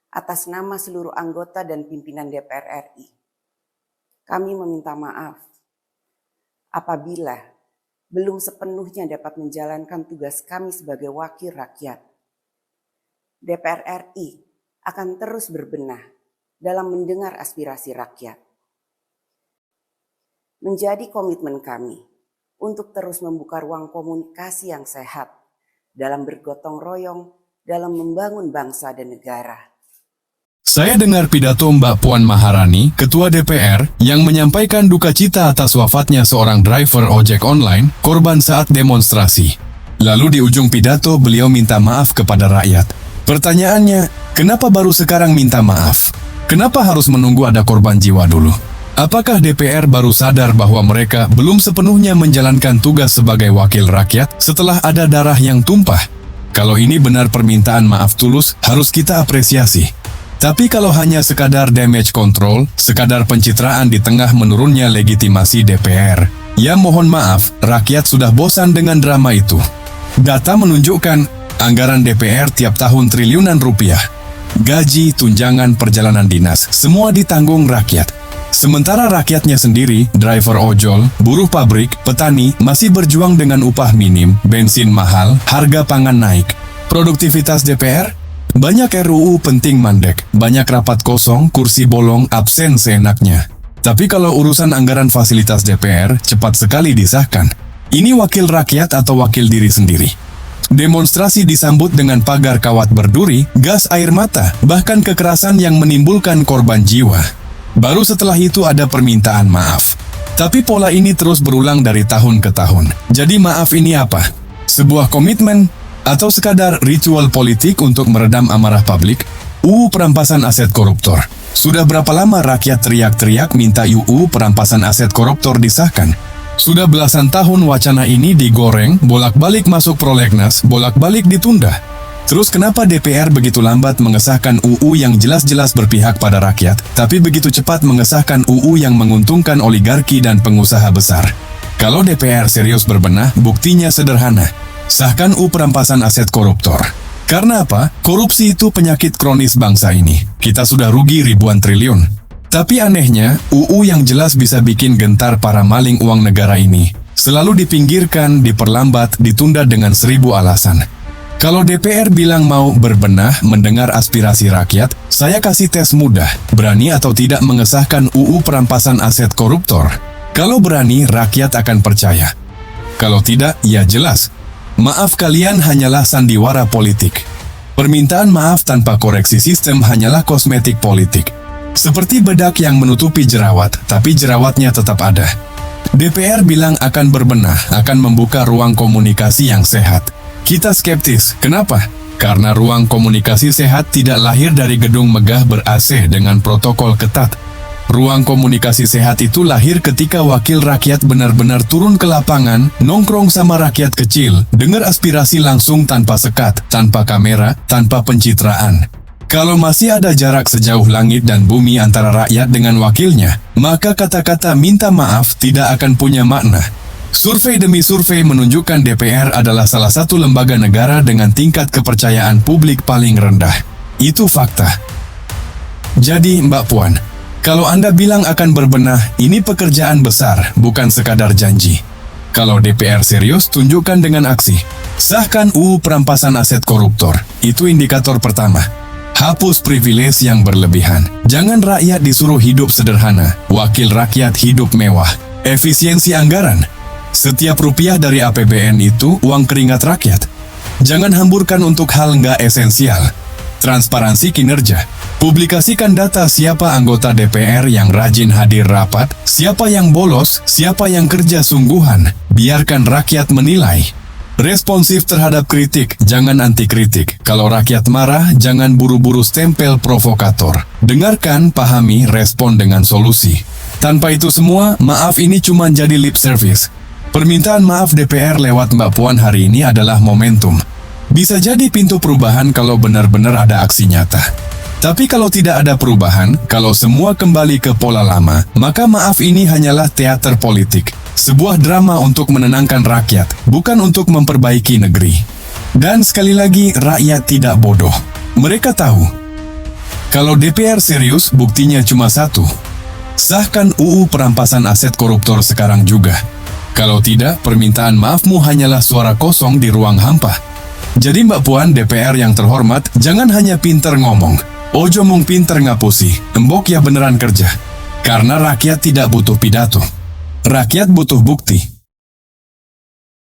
atas nama seluruh anggota dan pimpinan DPR RI, kami meminta maaf apabila belum sepenuhnya dapat menjalankan tugas kami sebagai wakil rakyat. DPR RI akan terus berbenah dalam mendengar aspirasi rakyat. Menjadi komitmen kami untuk terus membuka ruang komunikasi yang sehat dalam bergotong royong dalam membangun bangsa dan negara. Saya dengar pidato Mbak Puan Maharani, Ketua DPR, yang menyampaikan duka cita atas wafatnya seorang driver ojek online, korban saat demonstrasi. Lalu di ujung pidato beliau minta maaf kepada rakyat. Pertanyaannya, kenapa baru sekarang minta maaf? Kenapa harus menunggu ada korban jiwa dulu? Apakah DPR baru sadar bahwa mereka belum sepenuhnya menjalankan tugas sebagai wakil rakyat setelah ada darah yang tumpah? Kalau ini benar permintaan maaf tulus, harus kita apresiasi. Tapi kalau hanya sekadar damage control, sekadar pencitraan di tengah menurunnya legitimasi DPR, ya mohon maaf, rakyat sudah bosan dengan drama itu. Data menunjukkan anggaran DPR tiap tahun triliunan rupiah. Gaji, tunjangan, perjalanan dinas, semua ditanggung rakyat. Sementara rakyatnya sendiri, driver ojol, buruh pabrik, petani, masih berjuang dengan upah minim, bensin mahal, harga pangan naik. Produktivitas DPR? Banyak RUU penting mandek, banyak rapat kosong, kursi bolong, absen seenaknya. Tapi kalau urusan anggaran fasilitas DPR, cepat sekali disahkan. Ini wakil rakyat atau wakil diri sendiri. Demonstrasi disambut dengan pagar kawat berduri, gas air mata, bahkan kekerasan yang menimbulkan korban jiwa. Baru setelah itu ada permintaan maaf. Tapi pola ini terus berulang dari tahun ke tahun. Jadi maaf ini apa? Sebuah komitmen? Atau sekadar ritual politik untuk meredam amarah publik? UU perampasan aset koruptor. Sudah berapa lama rakyat teriak-teriak minta UU perampasan aset koruptor disahkan? Sudah belasan tahun wacana ini digoreng, bolak-balik masuk prolegnas, bolak-balik ditunda. Terus kenapa DPR begitu lambat mengesahkan UU yang jelas-jelas berpihak pada rakyat, tapi begitu cepat mengesahkan UU yang menguntungkan oligarki dan pengusaha besar? Kalau DPR serius berbenah, buktinya sederhana. Sahkan UU perampasan aset koruptor. Karena apa? Korupsi itu penyakit kronis bangsa ini. Kita sudah rugi ribuan triliun. Tapi anehnya, UU yang jelas bisa bikin gentar para maling uang negara ini selalu dipinggirkan, diperlambat, ditunda dengan 1000 alasan. Kalau DPR bilang mau berbenah mendengar aspirasi rakyat, saya kasih tes mudah. Berani atau tidak mengesahkan UU perampasan aset koruptor? Kalau berani, rakyat akan percaya. Kalau tidak, ya jelas. Maaf kalian hanyalah sandiwara politik. Permintaan maaf tanpa koreksi sistem hanyalah kosmetik politik. Seperti bedak yang menutupi jerawat, tapi jerawatnya tetap ada. DPR bilang akan berbenah, akan membuka ruang komunikasi yang sehat. Kita skeptis. Kenapa? Karena ruang komunikasi sehat tidak lahir dari gedung megah ber-AC dengan protokol ketat. Ruang komunikasi sehat itu lahir ketika wakil rakyat benar-benar turun ke lapangan, nongkrong sama rakyat kecil, dengar aspirasi langsung tanpa sekat, tanpa kamera, tanpa pencitraan. Kalau masih ada jarak sejauh langit dan bumi antara rakyat dengan wakilnya, maka kata-kata minta maaf tidak akan punya makna. Survei demi survei menunjukkan DPR adalah salah satu lembaga negara dengan tingkat kepercayaan publik paling rendah. Itu fakta. Jadi, Mbak Puan, kalau Anda bilang akan berbenah, ini pekerjaan besar, bukan sekadar janji. Kalau DPR serius, tunjukkan dengan aksi. Sahkan UU perampasan aset koruptor. Itu indikator pertama. Hapus privilege yang berlebihan. Jangan rakyat disuruh hidup sederhana, wakil rakyat hidup mewah. Efisiensi anggaran. Setiap rupiah dari APBN itu uang keringat rakyat. Jangan hamburkan untuk hal nggak esensial. Transparansi kinerja. Publikasikan data siapa anggota DPR yang rajin hadir rapat, siapa yang bolos, siapa yang kerja sungguhan. Biarkan rakyat menilai. Responsif terhadap kritik, jangan anti kritik. Kalau rakyat marah, jangan buru-buru stempel provokator. Dengarkan, pahami, respon dengan solusi. Tanpa itu semua, maaf ini cuma jadi lip service. Permintaan maaf DPR lewat Mbak Puan hari ini adalah momentum. Bisa jadi pintu perubahan kalau benar-benar ada aksi nyata. Tapi kalau tidak ada perubahan, kalau semua kembali ke pola lama, maka maaf ini hanyalah teater politik. Sebuah drama untuk menenangkan rakyat, bukan untuk memperbaiki negeri. Dan sekali lagi, rakyat tidak bodoh. Mereka tahu Kalau DPR serius, buktinya cuma satu. Sahkan UU perampasan aset koruptor sekarang juga. Kalau tidak, permintaan maafmu hanyalah suara kosong di ruang hampa. Jadi Mbak Puan DPR yang terhormat, jangan hanya pinter ngomong. Ojo mung pinter ngapusi, embok ya beneran kerja. Karena rakyat tidak butuh pidato. Rakyat butuh bukti.